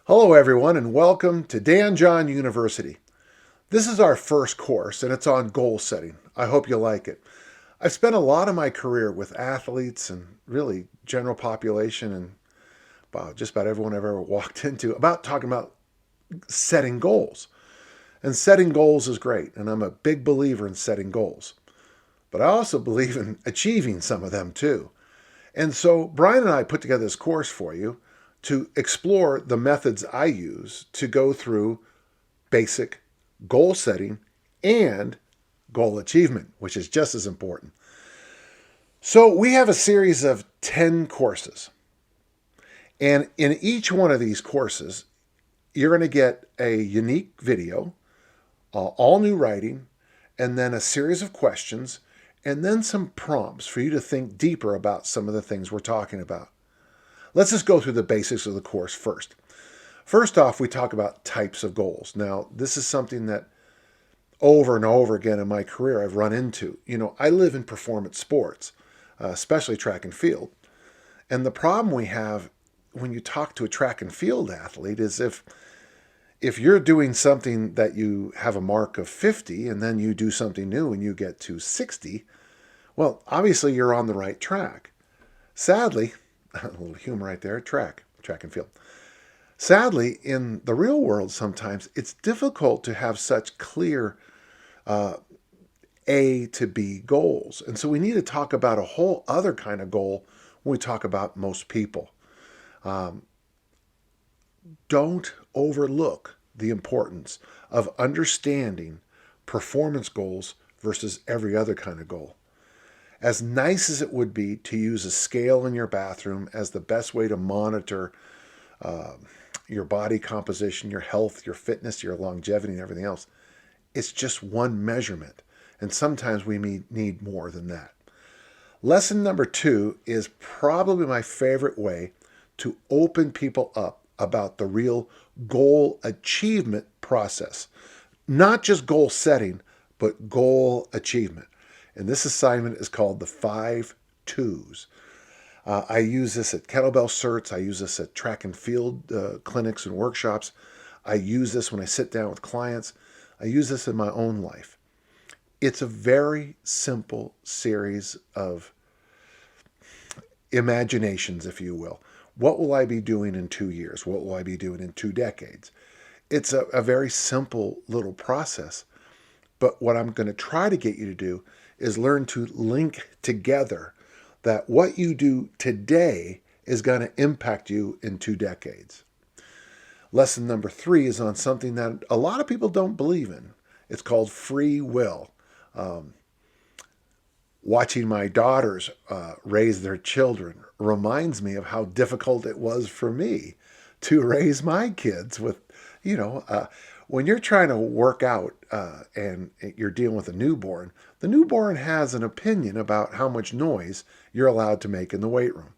Hello, everyone, and welcome to Dan John University. This is our first course, and it's on goal setting. I hope you like it. I've spent a lot of my career with athletes and really general population and just about everyone I've ever walked into about talking about setting goals. And setting goals is great, and I'm a big believer in setting goals. But I also believe in achieving some of them too. And so Brian and I put together this course for you to explore the methods I use to go through basic goal setting and goal achievement, which is just as important. So we have a series of 10 courses. And in each one of these courses, you're going to get a unique video, all new writing, and then a series of questions, and then some prompts for you to think deeper about some of the things we're talking about. Let's just go through the basics of the course first. First off, we talk about types of goals. Now, this is something that over and over again in my career I've run into. I live in performance sports, especially track and field. And the problem we have when you talk to a track and field athlete is if you're doing something that you have a mark of 50 and then you do something new and you get to 60, well, obviously you're on the right track. Sadly, a little humor right there, track and field. Sadly, in the real world sometimes it's difficult to have such clear A to B goals. And so we need to talk about a whole other kind of goal when we talk about most people. Don't overlook the importance of understanding performance goals versus every other kind of goal. As nice as it would be to use a scale in your bathroom as the best way to monitor your body composition, your health, your fitness, your longevity, and everything else, it's just one measurement. And sometimes we need more than that. Lesson number 2 is probably my favorite way to open people up about the real goal achievement process. Not just goal setting, but goal achievement. And this assignment is called the 5 2s. I use this at kettlebell certs. I use this at track and field clinics and workshops. I use this when I sit down with clients. I use this in my own life. It's a very simple series of imaginations, if you will. What will I be doing in 2 years? What will I be doing in 2 decades? It's a very simple little process. But what I'm going to try to get you to do is learn to link together that what you do today is going to impact you in 2 decades. Lesson number 3 is on something that a lot of people don't believe in. It's called free will. Watching my daughters raise their children reminds me of how difficult it was for me to raise my kids with, when you're trying to work out and you're dealing with a newborn, the newborn has an opinion about how much noise you're allowed to make in the weight room.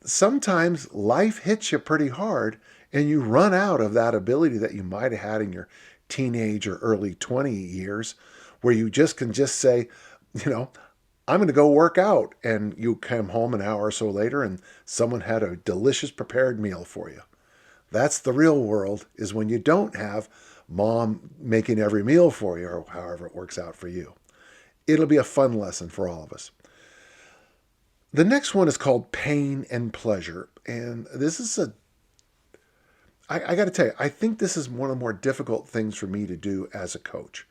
Sometimes life hits you pretty hard and you run out of that ability that you might have had in your teenage or early 20 years where you can say, I'm going to go work out. And you come home an hour or so later and someone had a delicious prepared meal for you. That's the real world, is when you don't have mom making every meal for you, or however it works out for you. It'll be a fun lesson for all of us. The next one is called pain and pleasure. And this is I got to tell you, I think this is one of the more difficult things for me to do as a coach.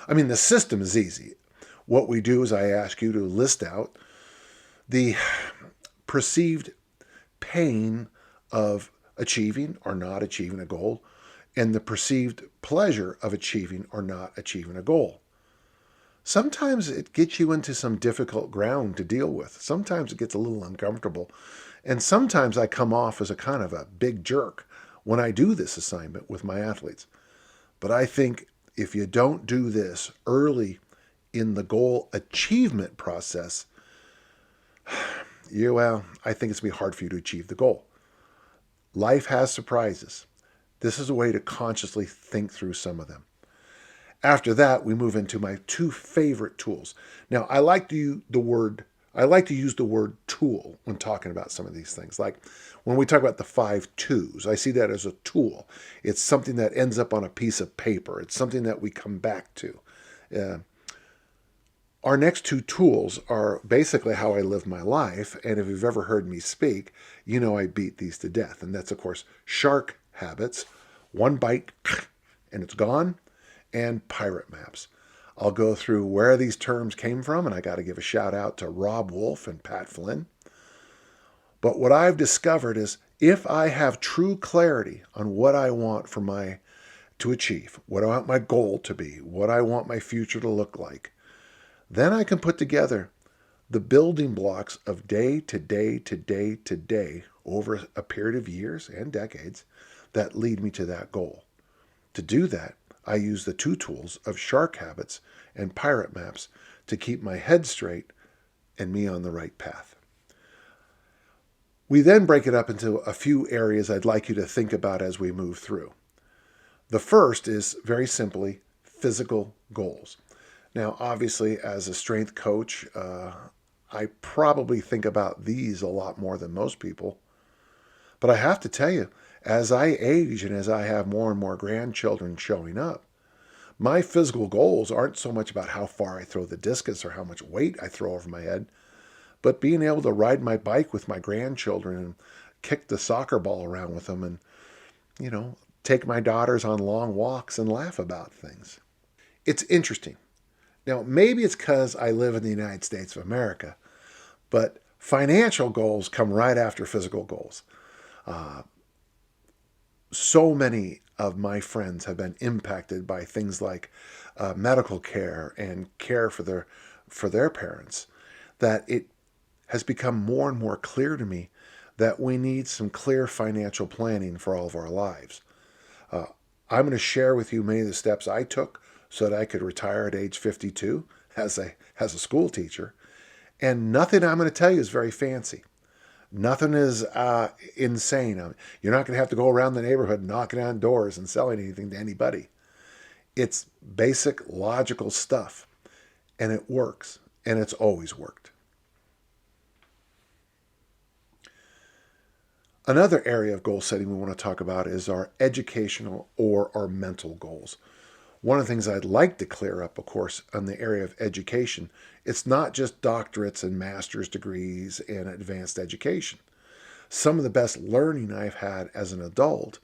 I mean, the system is easy. What we do is I ask you to list out the perceived pain of achieving or not achieving a goal and the perceived pleasure of achieving or not achieving a goal. Sometimes it gets you into some difficult ground to deal with. Sometimes it gets a little uncomfortable. And sometimes I come off as a kind of a big jerk when I do this assignment with my athletes. But I think if you don't do this early in the goal achievement process, I think it's going to be hard for you to achieve the goal. Life has surprises. This is a way to consciously think through some of them. After that, we move into my 2 favorite tools. Now, I like to use the word I like to use the word tool when talking about some of these things. Like when we talk about the 5 2s, I see that as a tool. It's something that ends up on a piece of paper. It's something that we come back to. Uh, our next 2 tools are basically how I live my life. And if you've ever heard me speak, you know I beat these to death. And that's, of course, shark habits, one bite and it's gone, and pirate maps. I'll go through where these terms came from, and I got to give a shout out to Rob Wolf and Pat Flynn. But what I've discovered is if I have true clarity on what I want to achieve, what I want my goal to be, what I want my future to look like, then I can put together the building blocks of day to day to day to day over a period of years and decades that lead me to that goal. To do that, I use the 2 tools of shark habits and pirate maps to keep my head straight and me on the right path. We then break it up into a few areas I'd like you to think about as we move through. The first is very simply physical goals. Now, obviously, as a strength coach, I probably think about these a lot more than most people. But I have to tell you, as I age and as I have more and more grandchildren showing up, my physical goals aren't so much about how far I throw the discus or how much weight I throw over my head, but being able to ride my bike with my grandchildren and kick the soccer ball around with them and, take my daughters on long walks and laugh about things. It's interesting. Now, maybe it's because I live in the United States of America, but financial goals come right after physical goals. So many of my friends have been impacted by things like medical care and care for their parents, that it has become more and more clear to me that we need some clear financial planning for all of our lives. I'm going to share with you many of the steps I took so that I could retire at age 52 as a school teacher. And nothing I'm going to tell you is very fancy. Nothing is insane. You're not going to have to go around the neighborhood knocking on doors and selling anything to anybody. It's basic, logical stuff. And it works. And it's always worked. Another area of goal setting we want to talk about is our educational or our mental goals. One of the things I'd like to clear up, of course, on the area of education, it's not just doctorates and master's degrees and advanced education. Some of the best learning I've had as an adult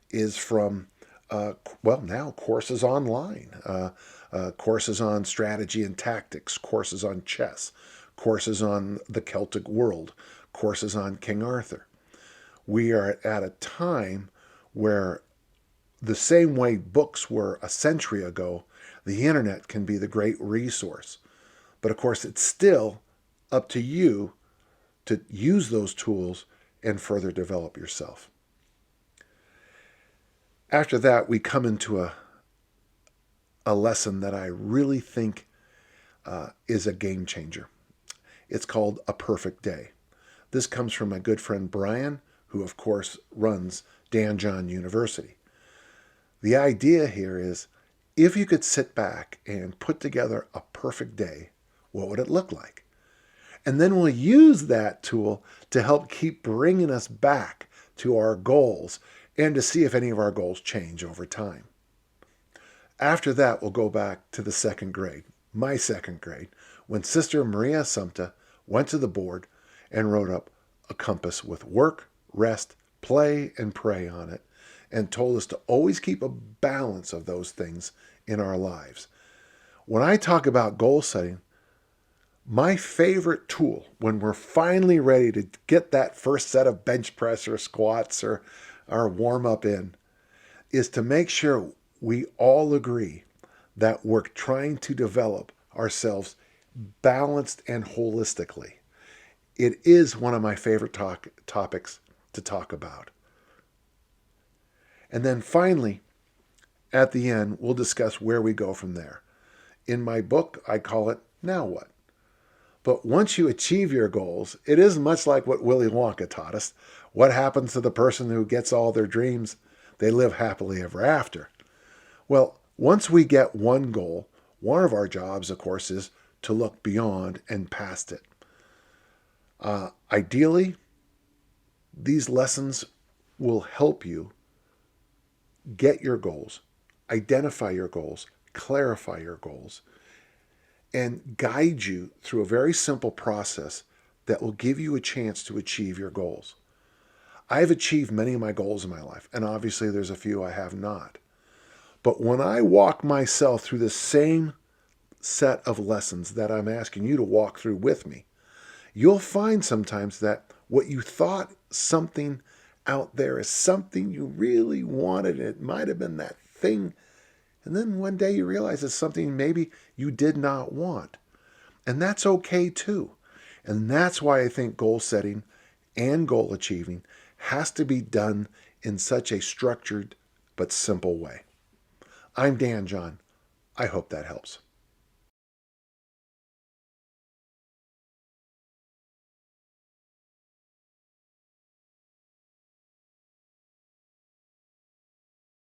is from, now courses online, courses on strategy and tactics, courses on chess, courses on the Celtic world, courses on King Arthur. We are at a time where the same way books were a century ago, the internet can be the great resource. But of course, it's still up to you to use those tools and further develop yourself. After that, we come into a lesson that I really think is a game changer. It's called A Perfect Day. This comes from my good friend Brian, who of course runs Dan John University. The idea here is, if you could sit back and put together a perfect day, what would it look like? And then we'll use that tool to help keep bringing us back to our goals and to see if any of our goals change over time. After that, we'll go back to the second grade, my second grade, when Sister Maria Assumpta went to the board and wrote up a compass with work, rest, play, and pray on it, and told us to always keep a balance of those things in our lives. When I talk about goal setting, my favorite tool when we're finally ready to get that first set of bench press or squats or our warm-up in is to make sure we all agree that we're trying to develop ourselves balanced and holistically. It is one of my favorite topics to talk about. And then finally, at the end, we'll discuss where we go from there. In my book, I call it Now What? But once you achieve your goals, it is much like what Willy Wonka taught us. What happens to the person who gets all their dreams? They live happily ever after. Well, once we get one goal, one of our jobs, of course, is to look beyond and past it. Ideally, these lessons will help you get your goals, identify your goals, clarify your goals, and guide you through a very simple process that will give you a chance to achieve your goals. I've achieved many of my goals in my life, and obviously there's a few I have not. But when I walk myself through the same set of lessons that I'm asking you to walk through with me, you'll find sometimes that what you thought something out there is something you really wanted. It might have been that thing. And then one day you realize it's something maybe you did not want. And that's okay too. And that's why I think goal setting and goal achieving has to be done in such a structured but simple way. I'm Dan John. I hope that helps.